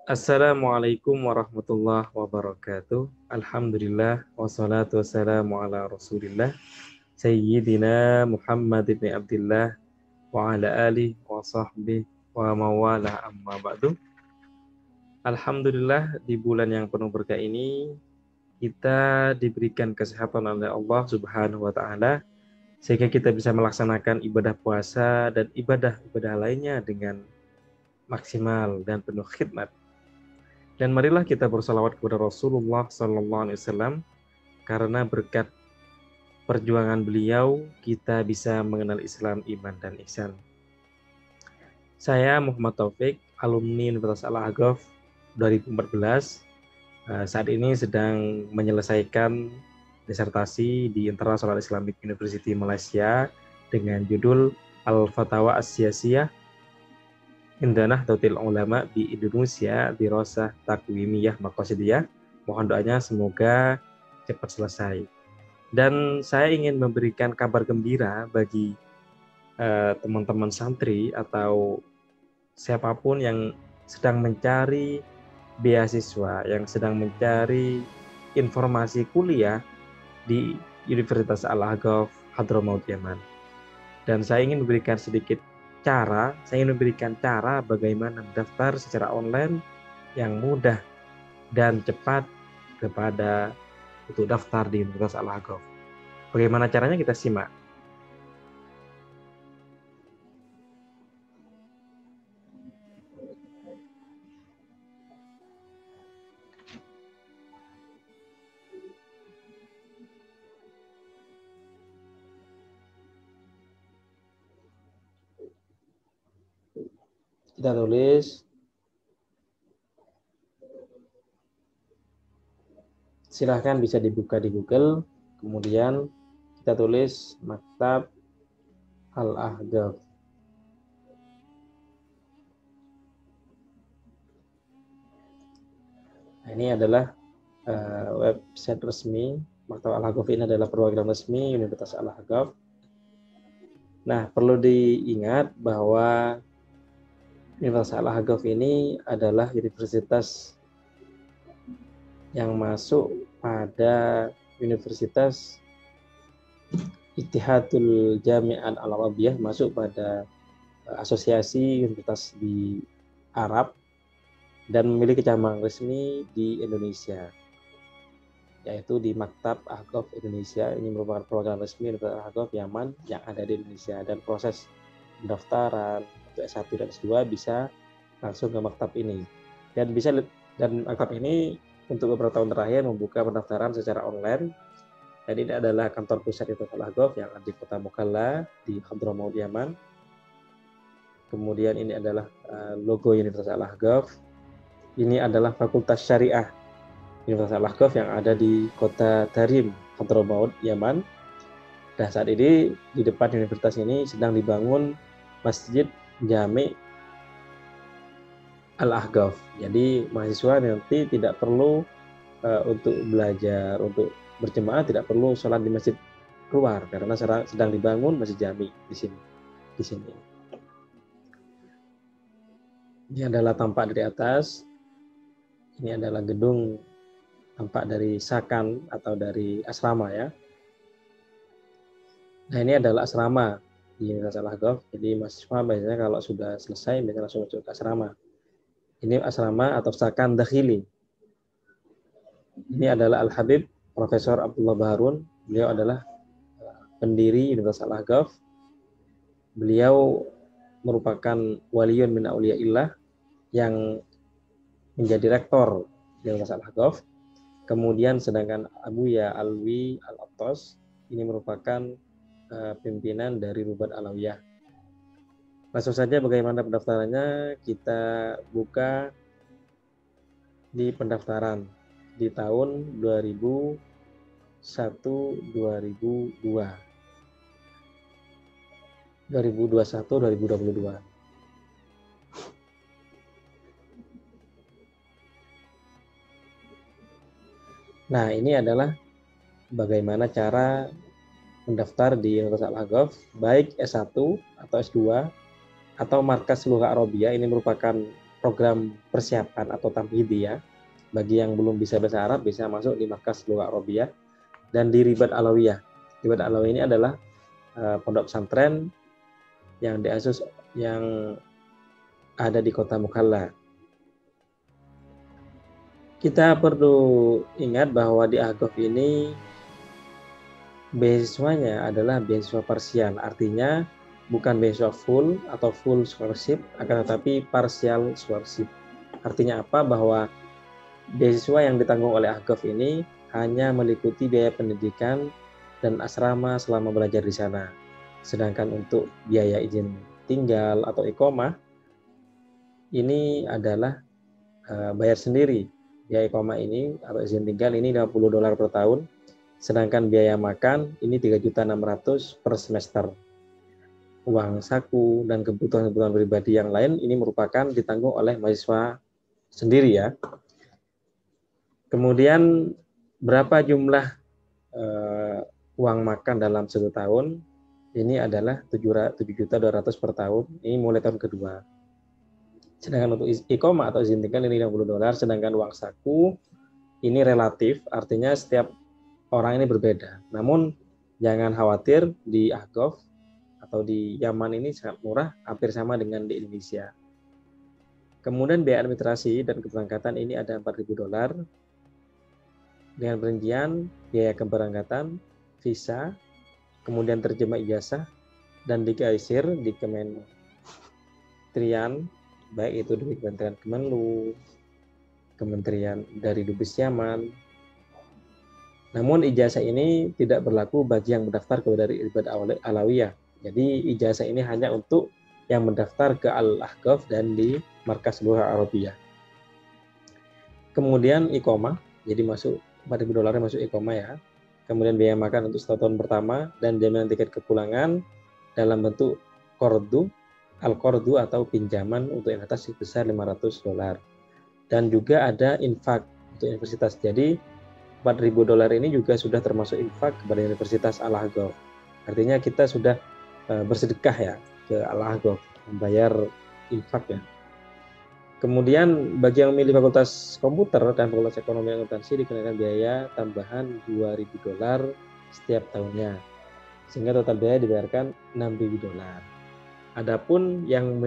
Assalamualaikum warahmatullahi wabarakatuh. Alhamdulillah wassalatu wassalamu ala Rasulillah Sayyidina Muhammad ibn Abdullah wa ala alihi wa sahbihi wa mawala amma ba'du. Alhamdulillah di bulan yang penuh berkah ini kita diberikan kesehatan oleh Allah Subhanahu wa taala sehingga kita bisa melaksanakan ibadah puasa dan ibadah-ibadah lainnya dengan maksimal dan penuh khidmat. Dan marilah kita bersalawat kepada Rasulullah Sallallahu Alaihi Wasallam karena berkat perjuangan beliau kita bisa mengenal Islam, iman dan ihsan. Saya Muhammad Taufik, alumni Universitas Al-Ahqaf 2014. Saat ini sedang menyelesaikan disertasi di International Islamic University Malaysia dengan judul Al-Fatawa As-Siyasiyah Indanah Tautil Ulama di Indonesia Dirasah Takwimiyah Maqasidiyah. Mohon doanya semoga cepat selesai. Dan saya ingin memberikan kabar gembira bagi teman-teman santri atau siapapun yang sedang mencari beasiswa, yang sedang mencari informasi kuliah di Universitas Al-Ahqaf Hadramaut Yaman. Dan saya ingin memberikan cara bagaimana mendaftar secara online yang mudah dan cepat kepada untuk daftar di Universitas Al-Ahqaf. Bagaimana caranya kita simak. Kita tulis silahkan bisa dibuka di Google, kemudian kita tulis Maktab Al-Ahqaf. Nah, ini adalah website resmi. Maktab Al-Ahqaf ini adalah perwakilan resmi Universitas Al-Ahqaf. Nah, perlu diingat bahwa Universitas Al-Ahqaf ini adalah universitas yang masuk pada Universitas Ittihadul Jami'at Al-Arabiyah, masuk pada asosiasi universitas di Arab dan memiliki cabang resmi di Indonesia, yaitu di Maktab Ahqaf Indonesia. Ini merupakan perwakilan resmi Universitas Ahqaf Yaman yang ada di Indonesia, dan proses pendaftaran untuk S1 dan S2 bisa langsung ke maktab ini. Dan maktab ini untuk beberapa tahun terakhir membuka pendaftaran secara online. Dan ini adalah kantor pusat Universitas Al-Ahqaf yang ada di Kota Mukalla di Hadramaut Yaman. Kemudian ini adalah logo Universitas Al-Ahqaf. Ini adalah Fakultas Syariah Universitas Al-Ahqaf yang ada di Kota Tarim, Hadramaut Yaman. Nah, saat ini di depan universitas ini sedang dibangun Masjid Jami' Al-Ahqaf. Jadi mahasiswa nanti tidak perlu untuk belajar, untuk berjemaah tidak perlu sholat di masjid keluar karena sedang dibangun Masjid Jami' di sini. Ini adalah tampak dari atas. Ini adalah gedung tampak dari sakan atau dari asrama ya. Nah, ini adalah asrama di Universitas Al-Ahqaf. Jadi mahasiswa biasanya kalau sudah selesai biasanya langsung masuk ke asrama. Ini asrama atau sakan dakhili. Ini adalah Al-Habib Profesor Abdullah Baharun. Beliau adalah pendiri Universitas Al-Ahqaf. Beliau merupakan waliyun min auliyaillah yang menjadi rektor di Universitas Al-Ahqaf. Kemudian sedangkan Abuya Alwi Al-Attas ini merupakan pimpinan dari Rubat Alawiyah. Langsung saja bagaimana pendaftarannya, kita buka di pendaftaran di tahun 2001 2002 2021 2022. Nah, ini adalah bagaimana cara mendaftar di Universitas Al-Ahqaf, baik S1 atau S2 atau markas Lughah Arabiyah. Ini merupakan program persiapan atau tamhidi ya. Bagi yang belum bisa bahasa Arab bisa masuk di Markas Lughah Arabiyah dan di Ribat Alawiyah. Ribat Alawiyah ini adalah pondok pesantren yang ada di kota Mukalla. Kita perlu ingat bahwa di Ahqaf ini beasiswanya adalah beasiswa parsial, artinya bukan beasiswa full atau full scholarship, akan tetapi partial scholarship. Artinya apa? Bahwa beasiswa yang ditanggung oleh Ahqaf ini hanya meliputi biaya pendidikan dan asrama selama belajar di sana. Sedangkan untuk biaya izin tinggal atau iqamah ini adalah bayar sendiri. Biaya iqamah ini atau izin tinggal ini $50 per tahun, sedangkan biaya makan ini 3.600.000 per semester. Uang saku dan kebutuhan-kebutuhan pribadi yang lain ini merupakan ditanggung oleh mahasiswa sendiri ya. Kemudian berapa jumlah uang makan dalam 1 tahun? Ini adalah 7.200.000 per tahun. Ini mulai tahun kedua. Sedangkan untuk iqamah atau izin tinggal ini $50, sedangkan uang saku ini relatif, artinya setiap orang ini berbeda. Namun jangan khawatir, di Ahqaf atau di Yaman ini sangat murah, hampir sama dengan di Indonesia. Kemudian biaya administrasi dan keberangkatan ini ada $4.000 dengan perincian biaya keberangkatan, visa, kemudian terjemah ijazah, dan digaisir di kementerian, baik itu dari Kementerian Kemenlu, kementerian dari Dubes Yaman. Namun ijazah ini tidak berlaku bagi yang mendaftar kepada Ribat Alawiyah. Jadi ijazah ini hanya untuk yang mendaftar ke Al-Ahqaf dan di Markas Lughah Arabiyah. Kemudian iqamah, jadi masuk $4.000 masuk iqamah ya. Kemudian biaya makan untuk 1 tahun pertama dan jaminan tiket kepulangan dalam bentuk qardu, al-qardu atau pinjaman untuk yang atas sebesar $500. Dan juga ada infak untuk universitas. Jadi $4.000 ini juga sudah termasuk infak kepada Universitas Al-Ahqaf. Artinya kita sudah bersedekah ya ke Al-Ahqaf, membayar infak ya. Kemudian bagi yang memilih Fakultas Komputer dan Fakultas Ekonomi dan Akuntansi dikenakan biaya tambahan $2.000 setiap tahunnya. Sehingga total biaya dibayarkan $6.000. Adapun yang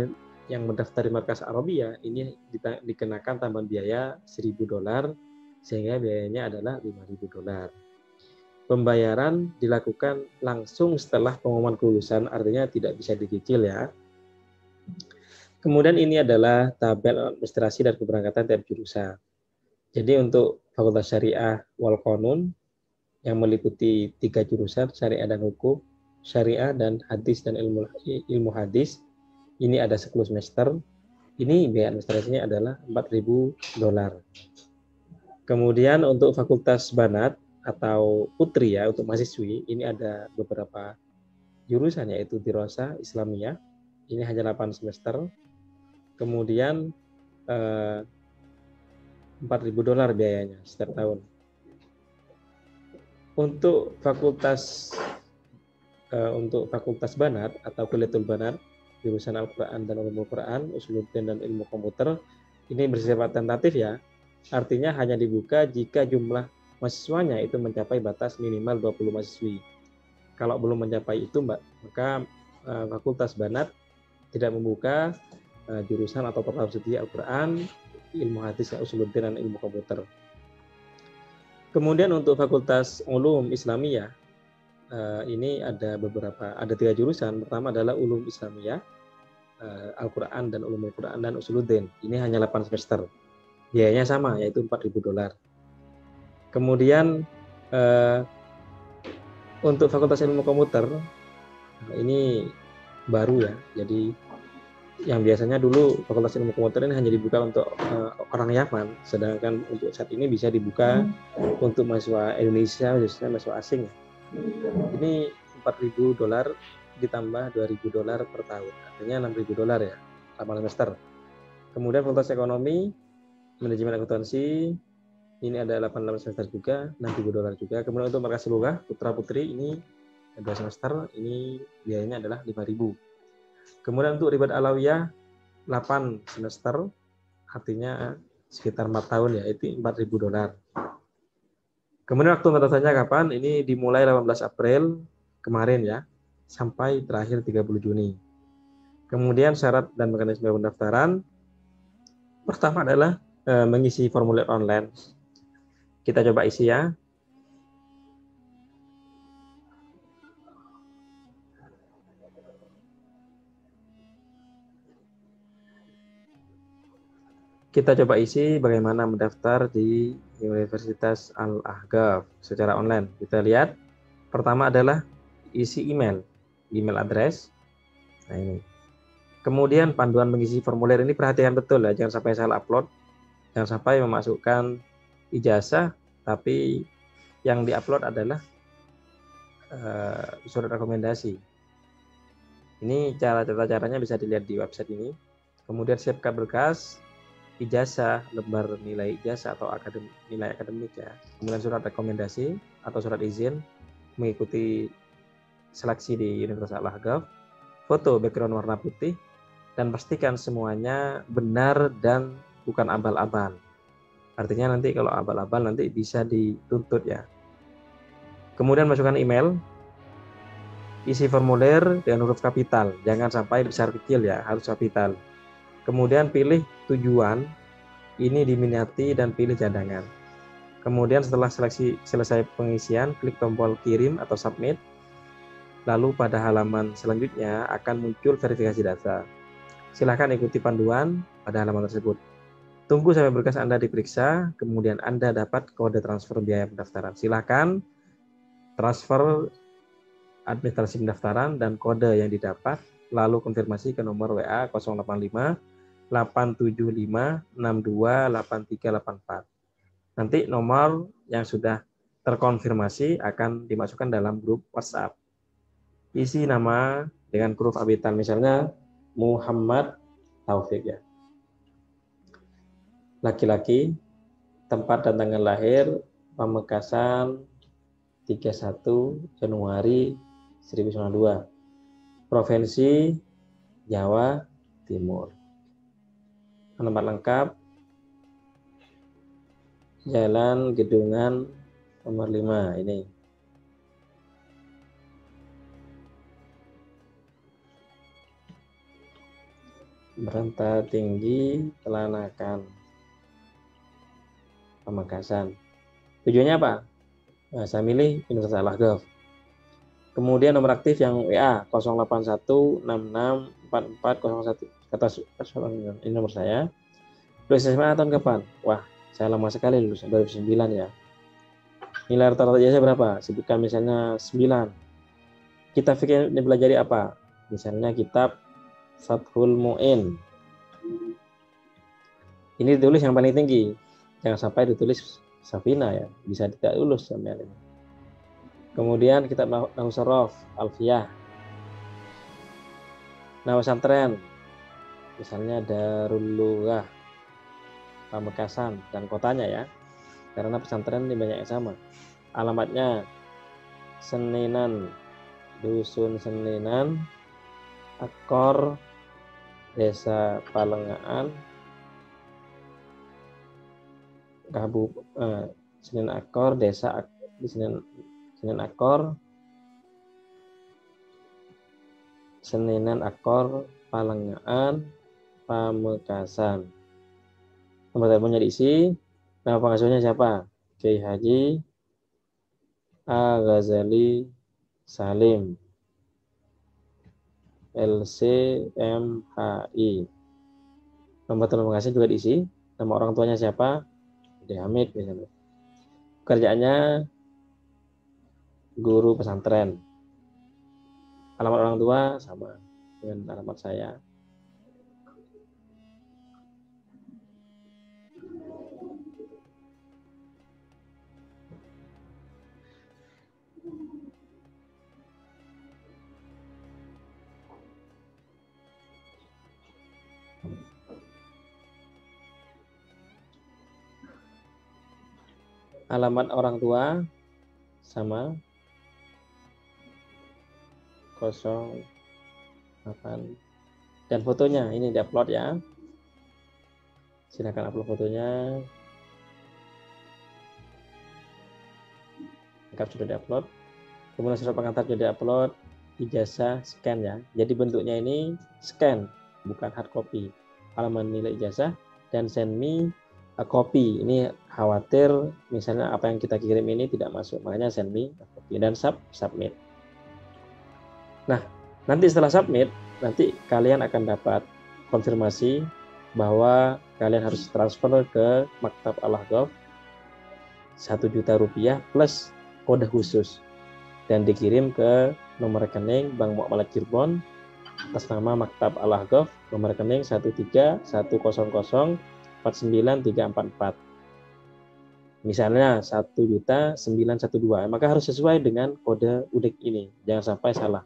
mendaftar di Markas Arabiyah ini dikenakan tambahan biaya $1.000 sehingga biayanya adalah $5.000. Pembayaran dilakukan langsung setelah pengumuman kelulusan, artinya tidak bisa dicicil ya. Kemudian ini adalah tabel administrasi dan keberangkatan tiap jurusan. Jadi untuk Fakultas Syariah wal Qanun yang meliputi 3 jurusan, Syariah dan Hukum, Syariah dan Hadis dan ilmu hadis, ini ada 10 semester. Ini biaya administrasinya adalah $4.000. Kemudian untuk Fakultas Banat atau Putri ya, untuk mahasiswi, ini ada beberapa jurusan yaitu Dirosah Islamiyah, ini hanya 8 semester. Kemudian $4.000 biayanya setiap tahun. Untuk Fakultas Banat atau Kuliatul Banat, jurusan Al-Quran dan Ulumul Quran, Usuluddin dan Ilmu Komputer, ini bersifat tentatif ya. Artinya hanya dibuka jika jumlah mahasiswanya itu mencapai batas minimal 20 mahasiswi. Kalau belum mencapai itu, maka Fakultas Banat tidak membuka jurusan atau program studi Al-Quran, ilmu hadis, Usuluddin dan ilmu komputer. Kemudian untuk Fakultas Ulum Islamiyah, ini ada 3 jurusan. Pertama adalah Ulum Islamiyah, Al-Quran dan Ulumul Quran dan Usuluddin. Ini hanya 8 semester. Biayanya sama, yaitu $4.000. Kemudian untuk Fakultas Ilmu Komputer, ini baru ya. Jadi yang biasanya dulu Fakultas Ilmu Komputer ini hanya dibuka untuk orang Yaman, sedangkan untuk saat ini bisa dibuka untuk mahasiswa Indonesia, khususnya mahasiswa asing. Ini $4.000 ditambah $2.000 per tahun, artinya $6.000 ya, 8 semester. Kemudian Fakultas Ekonomi, Manajemen Akuntansi, ini ada 8 semester juga, $6.000 juga. Kemudian untuk Markas Lughah Putra Putri ini 2 semester, ini biayanya adalah $5.000. Kemudian untuk Ribat Alawiyah 8 semester, artinya sekitar 4 tahun ya, itu $4.000. Kemudian waktu pendaftarannya kapan? Ini dimulai 18 April kemarin ya, sampai terakhir 30 Juni. Kemudian syarat dan mekanisme pendaftaran, pertama adalah mengisi formulir online. Kita coba isi ya. Kita coba isi bagaimana mendaftar di Universitas Al-Ahqaf secara online. Kita lihat, pertama adalah isi email address. Nah ini. Kemudian panduan mengisi formulir ini perhatikan betul ya, jangan sampai salah upload, jangan sampai memasukkan ijazah, tapi yang diupload adalah surat rekomendasi. Ini caranya bisa dilihat di website ini. Kemudian siapkan berkas ijazah, lembar nilai ijazah atau nilai akademik ya. Kemudian surat rekomendasi atau surat izin mengikuti seleksi di Universitas Al-Ahqaf, foto background warna putih, dan pastikan semuanya benar dan bukan abal-abal. Artinya nanti kalau abal-abal nanti bisa dituntut ya. Kemudian masukkan email, isi formulir dengan huruf kapital, jangan sampai besar kecil ya, harus kapital. Kemudian pilih tujuan, ini diminati dan pilih cadangan. Kemudian setelah seleksi selesai pengisian, klik tombol kirim atau submit. Lalu pada halaman selanjutnya akan muncul verifikasi data. Silahkan ikuti panduan pada halaman tersebut. Tunggu sampai berkas Anda diperiksa, kemudian Anda dapat kode transfer biaya pendaftaran. Silahkan transfer administrasi pendaftaran dan kode yang didapat, lalu konfirmasi ke nomor WA 085 875 62 8384. Nanti nomor yang sudah terkonfirmasi akan dimasukkan dalam grup WhatsApp. Isi nama dengan huruf kapital, misalnya Muhammad Taufik ya. Laki-laki, tempat dan tanggal lahir Pamekasan 31 Januari 1992. Provinsi Jawa Timur. Alamat lengkap Jalan Gedungan nomor 5 ini. Beranta tinggi Telanakan Pamekasan. Tujuannya apa? Nah, saya milih Universitas Al-Ahqaf. Kemudian nomor aktif yang WA 081664401. Kata ini nomor saya. Lulus SMA tahun kapan? Wah, saya lama sekali lulus 2009 ya. Nilai rata-rata ijazah berapa? Sebutkan misalnya 9. Kita pikir belajar apa? Misalnya kitab Fathul Mu'in. Ini ditulis yang paling tinggi. Jangan sampai ditulis Safina ya. Bisa tidak lulus sampai ini. Kemudian kitab Nahwu Sharaf, Alfiyah. Nahwu Santren. Misalnya Darul Lughah, Pamekasan dan kotanya ya. Karena pesantren ini banyak yang sama. Alamatnya Seninan, Dusun Seninan, Akor, Desa Palengaan, Senen Akor, Desa Senen Akor, Seninan Akor, Palengaan, Pamekasan. Nomor teleponnya diisi. Nama pengasuhnya siapa? Kiai Haji A. Ghazali Salim, LCMHI. Nomor telepon pengasuh juga diisi. Nama orang tuanya siapa? Ade Hamid misalnya. Kerjaannya guru pesantren. Alamat orang tua sama dengan alamat saya. Alamat orang tua sama 08 dan fotonya ini diupload ya. Silakan upload fotonya. Lengkap sudah diupload. Kemudian surat pengantar sudah diupload. Ijazah scan ya. Jadi bentuknya ini scan, bukan hard copy. Halaman nilai ijazah dan send me a copy. Ini khawatir misalnya apa yang kita kirim ini tidak masuk, makanya send me a copy dan submit. Nah, nanti setelah submit, nanti kalian akan dapat konfirmasi bahwa kalian harus transfer ke Maktab Al-Ahqaf 1 juta rupiah plus kode khusus dan dikirim ke nomor rekening Bank Muamalat Cirebon atas nama Maktab Al-Ahqaf, nomor rekening 13100493444. Misalnya 1.912, maka harus sesuai dengan kode UDIK ini, jangan sampai salah.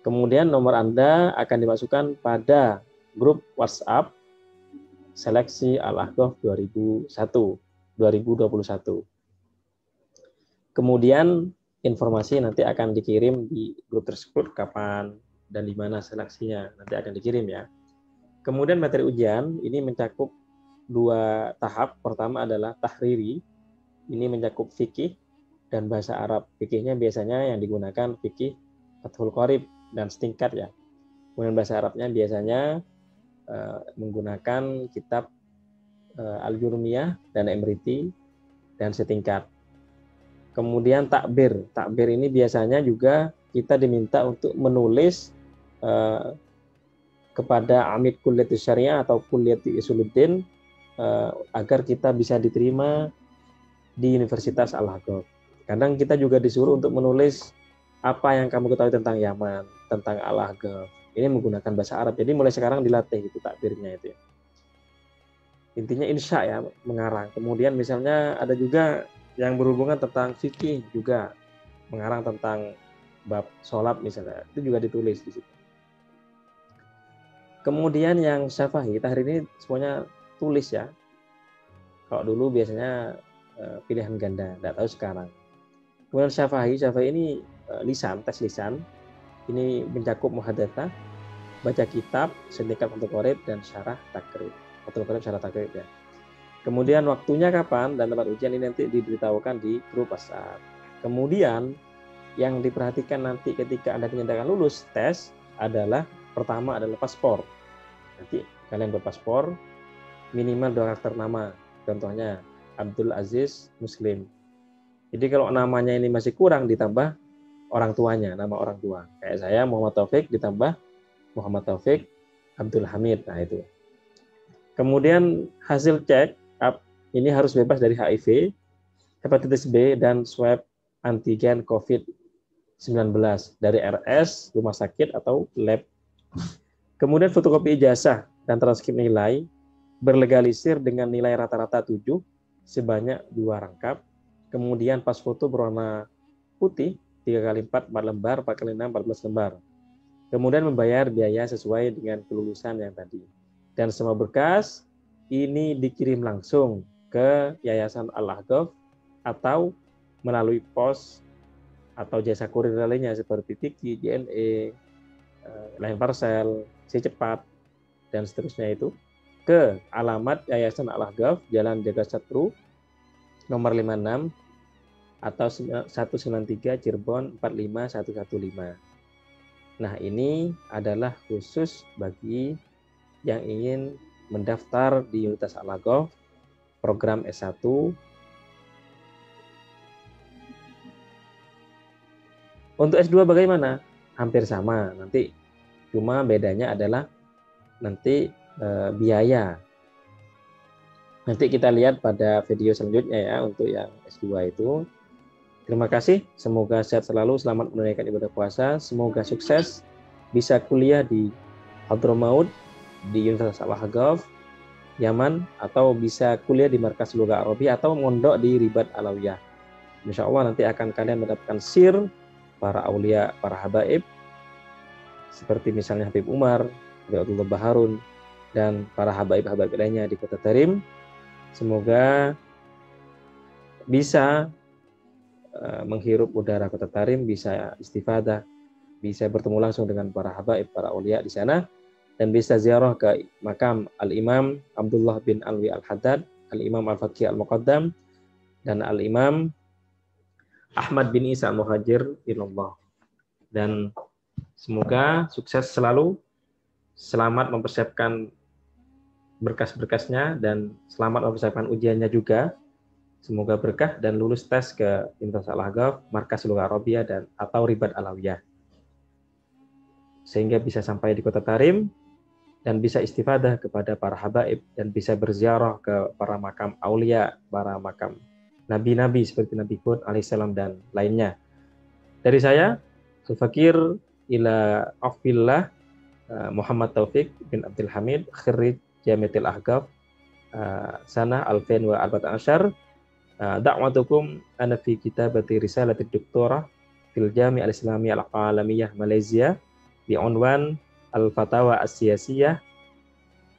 Kemudian nomor Anda akan dimasukkan pada grup WhatsApp Seleksi Al-Ahqaf 2021. Kemudian informasi nanti akan dikirim di grup tersebut kapan dan di mana seleksinya nanti akan dikirim ya. Kemudian materi ujian ini mencakup 2 tahap. Pertama adalah tahriri. Ini mencakup fikih dan bahasa Arab. Fikihnya biasanya yang digunakan fikih Fathul Qorib dan setingkat ya. Kemudian bahasa Arabnya biasanya menggunakan kitab Al-Jurmiyah dan Emriti dan setingkat. Kemudian takbir. Takbir ini biasanya juga kita diminta untuk menulis kepada Amid Kulliyati Syariah atau Kulliyati Usuluddin agar kita bisa diterima di Universitas Al-Ahqaf. Kadang kita juga disuruh untuk menulis apa yang kamu ketahui tentang Yaman, tentang Al-Ahqaf. Ini menggunakan bahasa Arab. Jadi mulai sekarang dilatih itu takbirnya itu ya. Intinya insya ya, mengarang. Kemudian misalnya ada juga yang berhubungan tentang fikih juga, mengarang tentang bab sholat misalnya, itu juga ditulis di situ. Kemudian yang syafa'i, hari ini semuanya tulis ya. Kalau dulu biasanya pilihan ganda, tidak tahu sekarang. Kemudian syafa'i ini lisan, tes lisan. Ini mencakup muhadatsah, baca kitab, sindikat Fathul Qorib dan syarah takrib. Fathul Qorib syarah takrib ya. Kemudian waktunya kapan dan tempat ujian ini nanti diberitahukan di grup WhatsApp. Kemudian yang diperhatikan nanti ketika Anda dinyatakan lulus tes adalah pertama adalah paspor. Nanti kalian berpaspor minimal 2 karakter nama. Contohnya Abdul Aziz Muslim. Jadi kalau namanya ini masih kurang ditambah orang tuanya, nama orang tua. Kayak saya Muhammad Taufik ditambah Muhammad Taufik Abdul Hamid. Nah itu. Kemudian hasil cek ini harus bebas dari HIV, hepatitis B, dan swab antigen COVID-19 dari RS, rumah sakit, atau lab. Kemudian fotokopi ijazah dan transkrip nilai berlegalisir dengan nilai rata-rata 7 sebanyak 2 rangkap. Kemudian pas foto berwarna putih 3x4 4 lembar, 4x6 14 lembar. Kemudian membayar biaya sesuai dengan kelulusan yang tadi. Dan semua berkas ini dikirim langsung ke Yayasan Al-Ahqaf atau melalui pos atau jasa kurir lainnya seperti Tiki, JNE, Line Parcel, Si Cepat, dan seterusnya itu ke alamat Yayasan Al-Ahqaf, Jalan Jaga Satru, nomor 56 atau 193 Cirebon 45115. Nah, ini adalah khusus bagi yang ingin mendaftar di Universitas Al-Ahqaf program S1. Untuk S2 bagaimana? Hampir sama. Nanti cuma bedanya adalah nanti biaya. Nanti kita lihat pada video selanjutnya ya untuk yang S2 itu. Terima kasih. Semoga sehat selalu, selamat menunaikan ibadah puasa. Semoga sukses bisa kuliah di Hadramaut di Universitas Al-Ahqaf Yaman, atau bisa kuliah di Markas Lugha Arabiyah atau mondok di Ribat Alawiyah. Insya Allah nanti akan kalian mendapatkan sir para aulia, para habaib, seperti misalnya Habib Umar, Habib Abdullah Baharun, dan para habaib-habaib lainnya di Kota Tarim. Semoga bisa menghirup udara Kota Tarim, bisa istifadah, bisa bertemu langsung dengan para habaib, para aulia di sana. dan bisa ziarah ke makam Al-Imam Abdullah bin Alwi Al-Haddad, Al-Imam Al-Faqih Al-Muqaddam, dan Al-Imam Ahmad bin Isa Al-Muhajir ilallah. Dan semoga sukses selalu, selamat mempersiapkan berkas-berkasnya, dan selamat mempersiapkan ujiannya juga. Semoga berkah dan lulus tes ke Universitas Al-Ahqaf, Markas Lughah Arabiyah, dan atau Ribat Alawiyah. Sehingga bisa sampai di Kota Tarim, dan bisa istifadah kepada para habaib, dan bisa berziarah ke para makam aulia, para makam nabi-nabi seperti Nabi Hud alaihissalam dan lainnya. Dari saya, Fakir ila Afillah Muhammad Taufik bin Abdul Hamid, khirij Jamiatul Ahqaf, sana 2014. Da'watukum ana fi kitabati risalatid doktorah fil Jami' al-Islami al-Alamiyah Malaysia bi'unwan Al-Fatawa As-Siyasiyah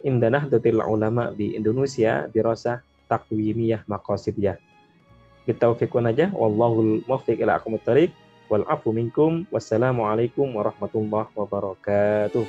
inda Nahdlatul Ulama di Indonesia dirasah takwimiyah maqasidiyah. Bitaufiq wa najah wallahul muwaffiq ila aqwamit thariq wal afu minkum. Wassalamualaikum warahmatullahi wabarakatuh.